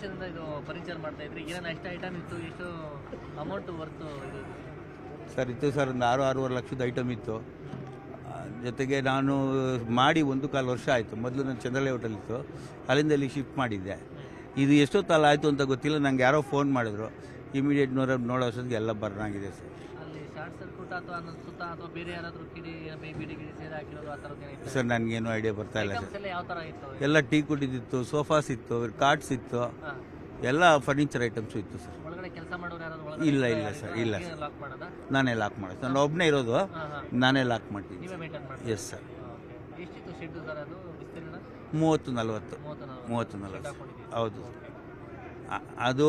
ವರ್ಷದಿಂದ ಇದು ಫರ್ನಿಚರ್ ಮಾಡ್ತಾ ಇದ್ರಿ? ಏನೇನು ಎಷ್ಟು ಐಟಮ್ ಇತ್ತು, ಎಷ್ಟು ಅಮೌಂಟ್ ವರ್ತು ಇದು? ಸರ್ ಇತ್ತು ಸರ್, ಒಂದು 6-6.5 ಲಕ್ಷದ ಐಟಮ್ ಇತ್ತು. ಜೊತೆಗೆ ನಾನು ಮಾಡಿ 1.25 ವರ್ಷ ಆಯಿತು. ಮೊದಲು ನಾನು ಚಂದ್ರಲೆ ಹೋಟೆಲ್ ಇತ್ತು, ಅಲ್ಲಿಂದ ಇಲ್ಲಿ ಶಿಫ್ಟ್ ಮಾಡಿದ್ದೆ. ಇದು ಎಷ್ಟೊತ್ತಲ್ಲ ಆಯಿತು ಅಂತ ಗೊತ್ತಿಲ್ಲ, ನಂಗೆ ಯಾರೋ ಫೋನ್ ಮಾಡಿದ್ರು. ಇಮಿಡಿಯೇಟ್ ನೋಡೋ ಅಷ್ಟೊತ್ತಿಗೆ ಎಲ್ಲ ಬರ್ನ್ ಆಗಿದೆ ಸರ್. ಅಲ್ಲಿ ಶಾರ್ಟ್ ಸರ್ಕ್ಯೂಟ್ ಅಥವಾ ಸುತ್ತ ಅಥವಾ ಬೇರೆ ಯಾರಾದರೂ ಬಿಡಿ ಸೇರಿ ಹಾಕಿರೋದು ಆ ಥರದ್ದು ಏನಿತ್ತು? ಸರ್ ನನಗೇನು ಐಡಿಯಾ ಬರ್ತಾ ಇಲ್ಲ ಸರ್. ಎಲ್ಲ ಯಾವ ಥರ ಇತ್ತು? ಎಲ್ಲ ಟೀ ಕುಡಿದಿತ್ತು, ಸೋಫಾಸ್ ಇತ್ತು, ಕಾರ್ಡ್ಸ್ ಇತ್ತು, ಎಲ್ಲ ಫರ್ನಿಚರ್ ಐಟಮ್ಸು ಇತ್ತು ಸರ್. ಒಳಗಡೆ ಕೆಲಸ ಮಾಡೋರು ಯಾರಾದ್ರು ಇಲ್ಲ ಸರ್, ಇಲ್ಲ ಸರ್. ಲಾಕ್ ಮಾಡೋದಾ? ನಾನೇ ಲಾಕ್ ಮಾಡೋದು. ನಾನು ಒಬ್ಬನೇ ಇರೋದು, ನಾನೇ ಲಾಕ್ ಮಾಡ್ತೀನಿ. ನೀವೇ ಮೇಂಟೈನ್ ಮಾಡಿ? Yes sir. ಎಷ್ಟಿತ್ತು ಶೆಡ್ ಸರ್ ಅದು ವಿಸ್ತೀರ್ಣ? 30-40. ಹೌದು. ಅದು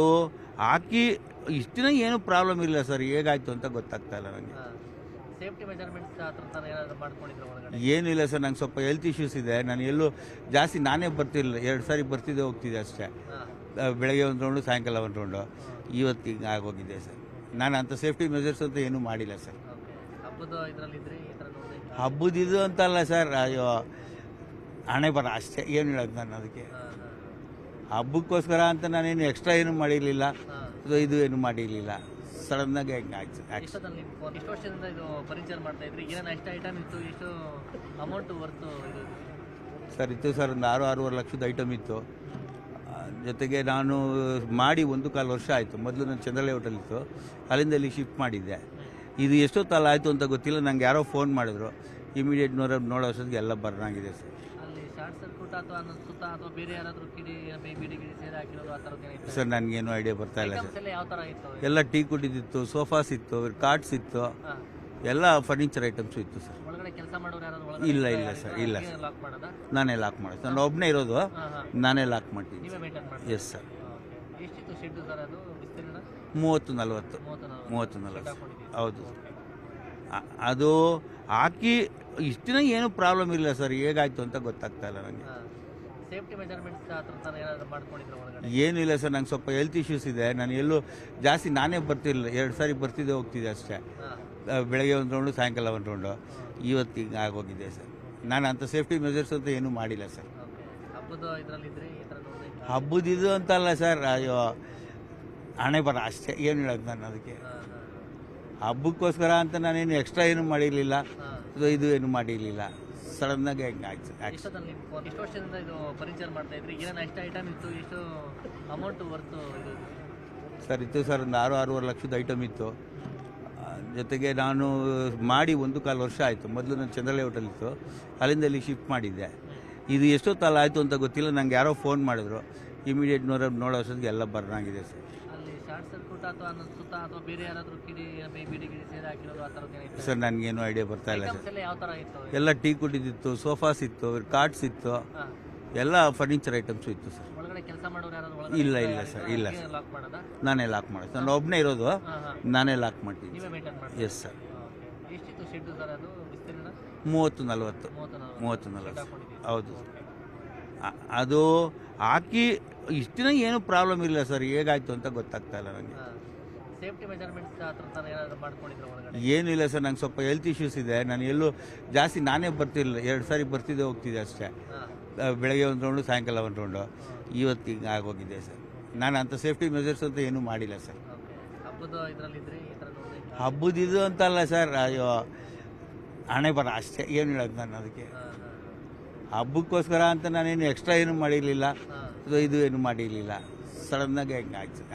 ಹಾಕಿ ಇಷ್ಟು ದಿನ ಏನು ಪ್ರಾಬ್ಲಮ್ ಇಲ್ಲ ಸರ್, ಹೇಗಾಯ್ತು ಅಂತ ಗೊತ್ತಾಗ್ತಾ ಇಲ್ಲ ನನಗೆ. ಸೇಫ್ಟಿ ಮೆಜರ್ಮೆಂಟ್ಸ್ ಆ ಥರ ಏನಾದರೂ ಮಾಡ್ಕೊಂಡಿದ್ರು ಒಳಗಡೆ? ಏನಿಲ್ಲ ಸರ್, ನಂಗೆ ಸ್ವಲ್ಪ ಹೆಲ್ತ್ ಇಶ್ಯೂಸ್ ಇದೆ. ನಾನು ಎಲ್ಲೂ ಜಾಸ್ತಿ ನಾನೇ ಬರ್ತಿರಲಿಲ್ಲ, 2 ಸಾರಿ ಬರ್ತಿದ್ದೆ ಹೋಗ್ತಿದ್ದೆ ಅಷ್ಟೇ. ಬೆಳಗ್ಗೆ ಒಂದು ರೌಂಡು, ಸಾಯಂಕಾಲ ಒಂದು ರೌಂಡು. ಇವತ್ತು ಹಿಂಗೆ ಆಗೋಗಿದೆ ಸರ್. ನಾನು ಅಂಥ ಸೇಫ್ಟಿ ಮೆಜರ್ಸ್ ಅಂತ ಏನೂ ಮಾಡಿಲ್ಲ ಸರ್. ಹಬ್ಬದ ಇದರಲ್ಲಿ ಇದ್ರಿ ಈ ಥರ ನೋಡಿದೆ? ಹಬ್ಬದಿದು ಅಂತಲ್ಲ ಸರ್, ಅಯ್ಯೋ ಹಣೆ ಬರ ಅಷ್ಟೇ. ಏನು ಹೇಳೋದು ನಾನು ಅದಕ್ಕೆ? ಹಬ್ಬಕ್ಕೋಸ್ಕರ ಅಂತ ನಾನೇನು ಎಕ್ಸ್ಟ್ರಾ ಏನೂ ಮಾಡಿರಲಿಲ್ಲ, ಇದು ಏನು ಮಾಡಿರಲಿಲ್ಲ. ಸಡನ್ನಾಗಿ ಹೆಂಗೆ ಆಯ್ತು ಸರ್. ಎಷ್ಟು ವರ್ಷದಿಂದ ಇದು ಫರ್ನಿಚರ್ ಮಾಡ್ತಾ ಇದ್ರಿ? ಏನೇನು ಎಷ್ಟು ಐಟಮ್ ಇತ್ತು, ಎಷ್ಟು ಅಮೌಂಟ್ ವರ್ತು ಇದು? ಸರ್ ಇತ್ತು ಸರ್, ಒಂದು 6-6.5 ಲಕ್ಷದ ಐಟಮ್ ಇತ್ತು. ಜೊತೆಗೆ ನಾನು ಮಾಡಿ 1.25 ವರ್ಷ ಆಯಿತು. ಮೊದಲು ನಾನು ಚಂದ್ರಲೆ ಹೋಟೆಲ್ ಇತ್ತು, ಅಲ್ಲಿಂದ ಇಲ್ಲಿ ಶಿಫ್ಟ್ ಮಾಡಿದ್ದೆ. ಇದು ಎಷ್ಟೊತ್ತಲ್ಲ ಆಯಿತು ಅಂತ ಗೊತ್ತಿಲ್ಲ, ನಂಗೆ ಯಾರೋ ಫೋನ್ ಮಾಡಿದ್ರು. ಇಮಿಡಿಯೇಟ್ ನೋಡೋ ಅಷ್ಟೊತ್ತಿಗೆ ಎಲ್ಲ ಬರ್ನ್ ಆಗಿದೆ ಸರ್. ಅಲ್ಲಿ ಶಾರ್ಟ್ ಸರ್ಕ್ಯೂಟ್ ಅಥವಾ ಸುತ್ತ ಅಥವಾ ಬೇರೆ ಯಾರಾದರೂ ಬಿಡಿ ಸೇರಿ ಹಾಕಿರೋದು ಆ ಥರದ್ದು ಏನಿತ್ತು? ಸರ್ ನನಗೇನು ಐಡಿಯಾ ಬರ್ತಾ ಇಲ್ಲ ಸರ್. ಎಲ್ಲ ಯಾವ ಥರ ಇತ್ತು? ಎಲ್ಲ ಟೀ ಕುಡಿದಿತ್ತು, ಸೋಫಾಸ್ ಇತ್ತು, ಕಾರ್ಡ್ಸ್ ಇತ್ತು, ಎಲ್ಲ ಫರ್ನಿಚರ್ ಐಟಮ್ಸು ಇತ್ತು ಸರ್. ಒಳಗಡೆ ಕೆಲಸ ಮಾಡೋರು ಯಾರಾದ್ರು? ಇಲ್ಲ ಸರ್, ಇಲ್ಲ ಸರ್. ಲಾಕ್ ಮಾಡೋದಾ? ನಾನೇ ಲಾಕ್ ಮಾಡೋದು. ನಾನು ಒಬ್ಬನೇ ಇರೋದು, ನಾನೇ ಲಾಕ್ ಮಾಡ್ತೀನಿ. ನೀವೇ ಮೇಂಟೈನ್ ಮಾಡಿ? Yes sir. ಎಷ್ಟಿತ್ತು ಶೆಡ್ ಸರ್ ಅದು ವಿಸ್ತೀರ್ಣ? 30-40. ಹೌದು. ಅದು ಹಾಕಿ ಇಷ್ಟು ದಿನ ಏನು ಪ್ರಾಬ್ಲಮ್ ಇಲ್ಲ ಸರ್, ಹೇಗಾಯ್ತು ಅಂತ ಗೊತ್ತಾಗ್ತಾ ಇಲ್ಲ ನನಗೆ. ಸೇಫ್ಟಿ ಮೆಜರ್ಮೆಂಟ್ಸ್ ಆ ಥರ ಏನಾದರೂ ಮಾಡ್ಕೊಂಡಿದ್ರು ಒಳಗಡೆ? ಏನಿಲ್ಲ ಸರ್, ನಂಗೆ ಸ್ವಲ್ಪ ಹೆಲ್ತ್ ಇಶ್ಯೂಸ್ ಇದೆ. ನಾನು ಎಲ್ಲೂ ಜಾಸ್ತಿ ನಾನೇ ಬರ್ತಿರಲಿಲ್ಲ, 2 ಸಾರಿ ಬರ್ತಿದ್ದೆ ಹೋಗ್ತಿದ್ದೆ ಅಷ್ಟೇ. ಬೆಳಗ್ಗೆ ಒಂದು ರೌಂಡು, ಸಾಯಂಕಾಲ ಒಂದು ರೌಂಡು. ಇವತ್ತು ಹಿಂಗೆ ಆಗೋಗಿದೆ ಸರ್. ನಾನು ಅಂಥ ಸೇಫ್ಟಿ ಮೆಜರ್ಸ್ ಅಂತ ಏನೂ ಮಾಡಿಲ್ಲ ಸರ್. ಹಬ್ಬದ ಇದರಲ್ಲಿ ಇದ್ರಿ ಈ ಥರ ನೋಡಿದೆ? ಹಬ್ಬದಿದು ಅಂತಲ್ಲ ಸರ್, ಅಯ್ಯೋ ಹಣೆ ಬರ ಅಷ್ಟೇ. ಏನು ಹೇಳೋದು ನಾನು ಅದಕ್ಕೆ? ಹಬ್ಬಕ್ಕೋಸ್ಕರ ಅಂತ ನಾನೇನು ಎಕ್ಸ್ಟ್ರಾ ಏನೂ ಮಾಡಿರಲಿಲ್ಲ, ಇದು ಏನು ಮಾಡಿರಲಿಲ್ಲ. ಸಡನ್ನಾಗಿ ಹೆಂಗೆ ಆಯ್ತು ಸರ್. ಎಷ್ಟು ವರ್ಷದಿಂದ ಇದು ಫರ್ನಿಚರ್ ಮಾಡ್ತಾ ಇದ್ರಿ? ಏನೇನು ಎಷ್ಟು ಐಟಮ್ ಇತ್ತು, ಎಷ್ಟು ಅಮೌಂಟ್ ವರ್ತು ಇದು? ಸರ್ ಇತ್ತು ಸರ್, ಒಂದು 6-6.5 ಲಕ್ಷದ ಐಟಮ್ ಇತ್ತು. ಜೊತೆಗೆ ನಾನು ಮಾಡಿ 1.25 ವರ್ಷ ಆಯಿತು. ಮೊದಲು ನಾನು ಚಂದ್ರಲೆ ಹೋಟೆಲ್ ಇತ್ತು, ಅಲ್ಲಿಂದ ಇಲ್ಲಿ ಶಿಫ್ಟ್ ಮಾಡಿದ್ದೆ. ಇದು ಎಷ್ಟೊತ್ತಲ್ಲ ಆಯಿತು ಅಂತ ಗೊತ್ತಿಲ್ಲ, ನಂಗೆ ಯಾರೋ ಫೋನ್ ಮಾಡಿದ್ರು. ಇಮಿಡಿಯೇಟ್ ನೋಡೋ ಅಷ್ಟೊತ್ತಿಗೆ ಎಲ್ಲ ಬರ್ನ್ ಆಗಿದೆ ಸರ್. ಅಲ್ಲಿ ಶಾರ್ಟ್ ಸರ್ಕ್ಯೂಟ್ ಅಥವಾ ಸುತ್ತ ಅಥವಾ ಬೇರೆ ಯಾರಾದರೂ ಬಿಡಿ ಸೇರಿ ಹಾಕಿರೋದು ಆ ಥರದ್ದು ಏನಿತ್ತು? ಸರ್ ನನಗೇನು ಐಡಿಯಾ ಬರ್ತಾ ಇಲ್ಲ ಸರ್. ಎಲ್ಲ ಯಾವ ಥರ ಇತ್ತು? ಎಲ್ಲ ಟೀ ಕುಡಿದಿತ್ತು, ಸೋಫಾಸ್ ಇತ್ತು, ಕಾರ್ಡ್ಸ್ ಇತ್ತು, ಎಲ್ಲ ಫರ್ನಿಚರ್ ಐಟಮ್ಸು ಇತ್ತು ಸರ್. ಒಳಗಡೆ ಕೆಲಸ ಮಾಡೋರು ಯಾರಾದ್ರು? ಇಲ್ಲ ಸರ್, ಇಲ್ಲ ಸರ್. ಲಾಕ್ ಮಾಡೋದಾ? ನಾನೇ ಲಾಕ್ ಮಾಡೋದು. ನಾನು ಒಬ್ಬನೇ ಇರೋದು, ನಾನೇ ಲಾಕ್ ಮಾಡ್ತೀನಿ. ನೀವೇ ಮೇಂಟೈನ್ ಮಾಡಿ? Yes sir. ಎಷ್ಟಿತ್ತು ಶೆಡ್ ಸರ್ ಅದು ವಿಸ್ತೀರ್ಣ? 30-40. ಹೌದು. ಅದು ಹಾಕಿ ಇಷ್ಟು ದಿನ ಏನು ಪ್ರಾಬ್ಲಮ್ ಇಲ್ಲ ಸರ್, ಹೇಗಾಯ್ತು ಅಂತ ಗೊತ್ತಾಗ್ತಾ ಇಲ್ಲ ನನಗೆ. ಸೇಫ್ಟಿ ಮೆಜರ್ಮೆಂಟ್ಸ್ ಆ ಥರ ಏನಾದರೂ ಮಾಡ್ಕೊಂಡಿದ್ರು ಒಳಗಡೆ? ಏನಿಲ್ಲ ಸರ್, ನಂಗೆ ಸ್ವಲ್ಪ ಹೆಲ್ತ್ ಇಶ್ಯೂಸ್ ಇದೆ. ನಾನು ಎಲ್ಲೂ ಜಾಸ್ತಿ ನಾನೇ ಬರ್ತಿರಲಿಲ್ಲ, 2 ಸಾರಿ ಬರ್ತಿದ್ದೆ ಹೋಗ್ತಿದ್ದೆ ಅಷ್ಟೇ. ಬೆಳಗ್ಗೆ ಒಂದು ರೌಂಡು, ಸಾಯಂಕಾಲ ಒಂದು ರೌಂಡು. ಇವತ್ತು ಹಿಂಗೆ ಆಗೋಗಿದೆ ಸರ್. ನಾನು ಅಂಥ ಸೇಫ್ಟಿ ಮೆಜರ್ಸ್ ಅಂತ ಏನೂ ಮಾಡಿಲ್ಲ ಸರ್. ಹಬ್ಬದ ಇದರಲ್ಲಿ ಇದ್ರಿ ಈ ಥರ ನೋಡಿದೆ? ಹಬ್ಬದಿದು ಅಂತಲ್ಲ ಸರ್, ಅಯ್ಯೋ ಹಣೆ ಬರ ಅಷ್ಟೇ. ಏನು ಹೇಳೋದು ನಾನು ಅದಕ್ಕೆ? ಹಬ್ಬಕ್ಕೋಸ್ಕರ ಅಂತ ನಾನೇನು ಎಕ್ಸ್ಟ್ರಾ ಏನೂ ಮಾಡಿರಲಿಲ್ಲ, ಇದು ಏನು ಮಾಡಿರಲಿಲ್ಲ. ಸಡನ್ನಾಗಿ ಹೆಂಗೆ ಆಯ್ತು ಸರ್.